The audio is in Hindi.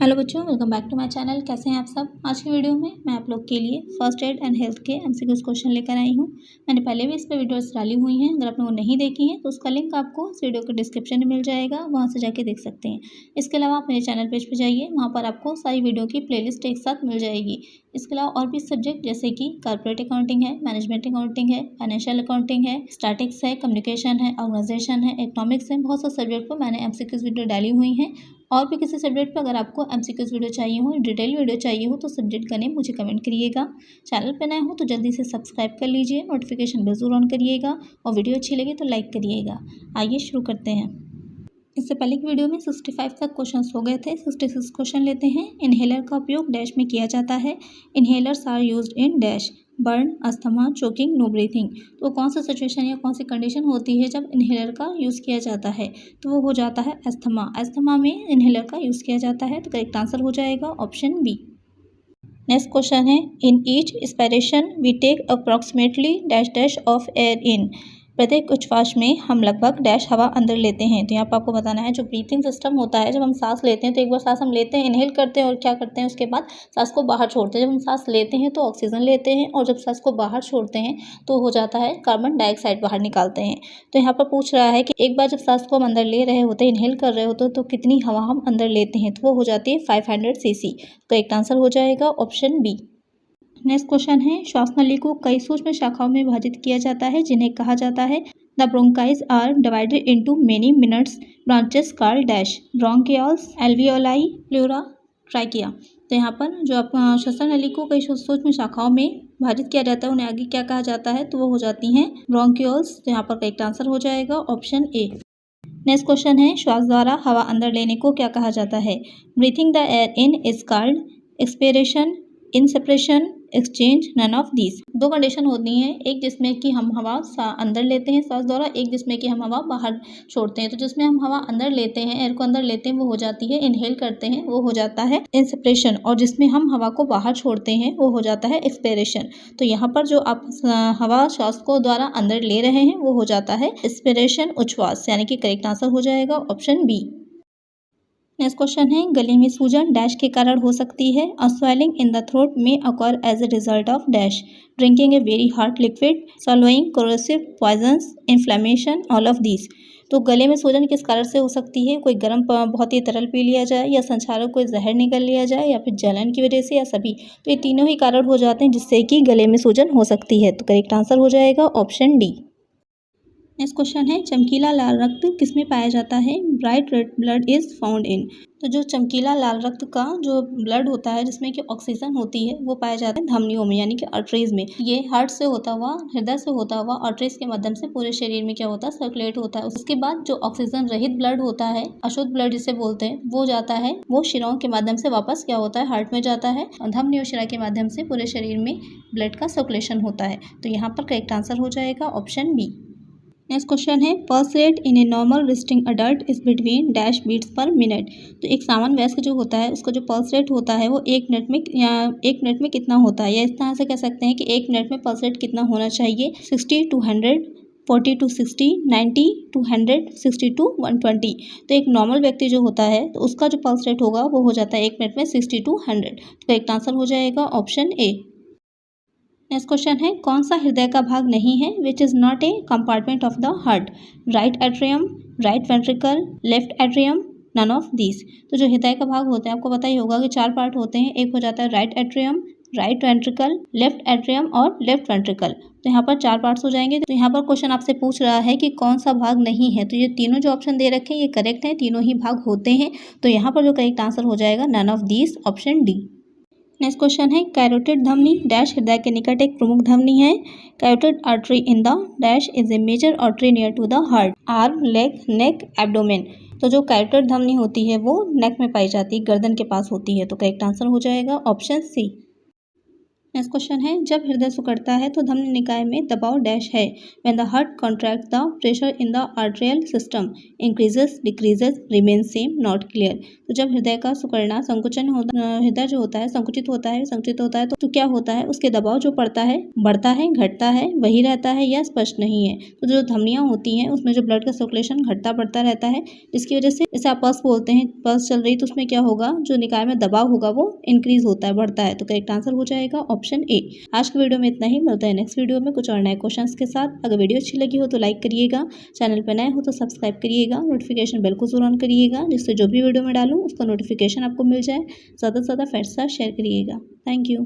हेलो बच्चों, welcome back to my channel. कैसे हैं आप सब। आज की वीडियो में मैं आप लोग के लिए फर्स्ट एड एंड हेल्थ के एमसीक्यूज क्वेश्चन लेकर आई हूं। मैंने पहले भी इस पर वीडियोस डाली हुई हैं। अगर आप लोगों ने नहीं देखी हैं तो उसका लिंक आपको इस वीडियो के डिस्क्रिप्शन में मिल जाएगा, वहां से जाके देख सकते हैं। इसके अलावा आप मेरे चैनल पेज पर जाइए, वहाँ पर आपको सारी वीडियो की प्लेलिस्ट एक साथ मिल जाएगी। इसके अलावा और भी सब्जेक्ट जैसे कि कॉर्पोरेट अकाउंटिंग है, मैनेजमेंट अकाउंटिंग है, फाइनेंशियल अकाउंटिंग है, स्टैटिक्स है, कम्युनिकेशन है, ऑर्गेनाइजेशन है, इकोनॉमिक्स है, बहुत से सब्जेक्ट पर मैंने एमसीक्यूज वीडियो डाली हुई हैं। और भी किसी सब्जेक्ट पर अगर आपको एमसीक्यूज वीडियो चाहिए हो, डिटेल वीडियो चाहिए हो तो सब्जेक्ट का नेम मुझे कमेंट करिएगा। चैनल पर नए हो तो जल्दी से सब्सक्राइब कर लीजिए, नोटिफिकेशन बेल जरूर ऑन करिएगा और वीडियो अच्छी लगी तो लाइक करिएगा। आइए शुरू करते हैं। इससे पहले की वीडियो में 65 तक क्वेश्चंस हो गए थे। 66 क्वेश्चन लेते हैं। इन्हेलर का उपयोग डैश में किया जाता है। Inhalers are used in dash, burn, asthma, choking, no breathing. तो कौन सा सिचुएशन या कौन सी कंडीशन होती है जब इन्हेलर का यूज़ किया जाता है, तो वो हो जाता है अस्थमा। अस्थमा में इन्हेलर का यूज़ किया जाता है, तो करेक्ट आंसर हो जाएगा ऑप्शन बी। नेक्स्ट क्वेश्चन है, in each expiration we take approximately dash dash of air in. प्रत्येक उच्छ्वास में हम लगभग डैश हवा अंदर लेते हैं। तो यहाँ पर आपको बताना है जो ब्रीथिंग सिस्टम होता है, जब हम सांस लेते हैं तो एक बार सांस हम लेते हैं, इनहेल करते हैं और क्या करते हैं उसके बाद सांस को बाहर छोड़ते हैं। जब हम सांस लेते हैं तो ऑक्सीजन लेते हैं और जब सांस को बाहर छोड़ते हैं तो हो जाता है कार्बन डाइऑक्साइड बाहर निकालते हैं। तो यहाँ पर पूछ रहा है कि एक बार जब सांस को हम अंदर ले रहे होते हैं, इनहेल कर रहे होते हैं, तो कितनी हवा हम अंदर लेते हैं, तो वो हो जाती है 500 cc। तो एक आंसर हो जाएगा ऑप्शन बी। नेक्स्ट क्वेश्चन है, श्वास नली को कई सूक्ष्म शाखाओं में विभाजित किया जाता है जिन्हें कहा जाता है। The bronchi are divided into many minutes branches called dash, bronchioles, alveoli, pleura, trachea. तो यहाँ पर जो आप श्वसन नली को कई सूक्ष्म शाखाओं में विभाजित किया जाता है उन्हें आगे क्या कहा जाता है, तो वो हो जाती हैं ब्रोंकियल्स। तो यहाँ पर करेक्ट आंसर हो जाएगा ऑप्शन ए। नेक्स्ट क्वेश्चन है, श्वास द्वारा हवा अंदर लेने को क्या कहा जाता है। Breathing the air in is called expiration, inspiration, exchange, none of these. दो कंडीशन होती हैं, एक जिसमें कि हम हवा अंदर लेते हैं सांस द्वारा, एक जिसमें कि हम हवा बाहर छोड़ते हैं। तो जिसमें हम हवा अंदर लेते हैं, एयर को अंदर लेते हैं, वो हो जाती है इनहेल करते हैं, वो हो जाता है इंसपिरेशन। और जिसमें हम हवा को बाहर छोड़ते हैं वो हो जाता है एक्सपिरेशन। तो यहाँ पर जो आप हवा श्वास को द्वारा अंदर ले रहे हैं वो हो जाता है एक्सपिरेशन, उच्छ्वास, यानी कि करेक्ट आंसर हो जाएगा ऑप्शन बी। नेक्स्ट क्वेश्चन है, गले में सूजन डैश के कारण हो सकती है। A swelling in the throat में occur as a result of dash, drinking a very hot liquid, swallowing corrosive poisons, inflammation, all of these. तो गले में सूजन किस कारण से हो सकती है। कोई गर्म बहुत ही तरल पी लिया जाए, या संचारक कोई जहर निकल लिया जाए, या फिर जलन की वजह से, या सभी। तो ये तीनों ही कारण हो जाते हैं जिससे कि गले में सूजन हो सकती है। तो करेक्ट आंसर हो जाएगा ऑप्शन डी। नेक्स्ट क्वेश्चन है, चमकीला लाल रक्त किसमें पाया जाता है। Bright red blood is found in. तो जो चमकीला लाल रक्त का जो ब्लड होता है जिसमें कि ऑक्सीजन होती है वो पाया जाता है धमनियों में, यानी कि आर्टरीज में। ये हार्ट से होता हुआ, हृदय से होता हुआ आर्टरीज के माध्यम से पूरे शरीर में क्या होता है, सर्कुलेट होता है। उसके बाद जो ऑक्सीजन रहित ब्लड होता है, अशुद्ध ब्लड जिसे बोलते हैं, वो जाता है, वो शिराओं के माध्यम से वापस क्या होता है, हार्ट में जाता है। और धमनी और शिरा के माध्यम से पूरे शरीर में ब्लड का सर्कुलेशन होता है। तो यहाँ पर करेक्ट आंसर हो जाएगा ऑप्शन बी। नेक्स्ट क्वेश्चन है, pulse rate in a normal resting adult is between dash beats per minute. तो एक सामान्य वयस्क जो होता है उसका जो पल्स रेट होता है वो एक मिनट में कितना होता है, या इस तरह से कह सकते हैं कि एक मिनट में पल्स रेट कितना होना चाहिए। 60 to 100, 40 to 60, 90 to 100, 60 to 120। तो एक नॉर्मल व्यक्ति जो होता है तो उसका जो पल्स रेट होगा वो हो जाता है एक मिनट में 60 to 100। तो एक आंसर हो जाएगा ऑप्शन ए। नेक्स्ट क्वेश्चन है, कौन सा हृदय का भाग नहीं है which is not a compartment of the heart. Right atrium, right ventricle, left atrium, none of these. तो जो हृदय का भाग होता है आपको पता ही होगा कि चार पार्ट होते हैं। एक हो जाता है right atrium, right ventricle, left atrium और लेफ्ट वेंट्रिकल। तो यहाँ पर चार पार्ट्स हो जाएंगे। तो यहाँ पर क्वेश्चन आपसे पूछ रहा है कि कौन सा भाग नहीं है। तो ये तीनों जो ऑप्शन दे रखे हैं ये करेक्ट है, तीनों ही भाग होते हैं। तो यहाँ पर जो करेक्ट आंसर हो जाएगा none of these, option D. Next question है, कैरोटिड धमनी डैश हृदय के निकट एक प्रमुख धमनी है। Carotid artery in the dash is a major artery near to the heart, arm, leg, neck, abdomen. तो जो कैरोटिड धमनी होती है वो नेक में पाई जाती है, गर्दन के पास होती है। तो करेक्ट आंसर हो जाएगा ऑप्शन सी। नेक्स्ट क्वेश्चन है, जब हृदय सिकुड़ता है तो धमनी निकाय में दबाव डैश है। When the heart contract the pressure in the arterial system increases, decreases, remain same, not clear. तो जब हृदय का सिकुड़ना संकुचन होता, हृदय जो होता है संकुचित होता है तो क्या होता है, उसके दबाव जो पड़ता है बढ़ता है, घटता है, वही रहता है या स्पष्ट नहीं है। तो जो धमनियां होती हैं उसमें जो ब्लड का सर्कुलेशन घटता बढ़ता रहता है, जिसकी वजह से जैसे आप पल्स बोलते हैं, पल्स चल रही तो उसमें क्या होगा, जो निकाय में दबाव होगा वो इंक्रीज होता है, बढ़ता है। तो करेक्ट आंसर हो जाएगा ऑप्शन ए। आज की वीडियो में इतना ही, मिलता है नेक्स्ट वीडियो में कुछ और नए क्वेश्चंस के साथ। अगर वीडियो अच्छी लगी हो तो लाइक करिएगा, चैनल पर नए हो तो सब्सक्राइब करिएगा, नोटिफिकेशन बेल को जरूर ऑन करिएगा, जिससे जो भी वीडियो में डालूँ उसका नोटिफिकेशन आपको मिल जाए। ज़्यादा से ज़्यादा फ्रेंड्स के साथ शेयर करिएगा। Thank you.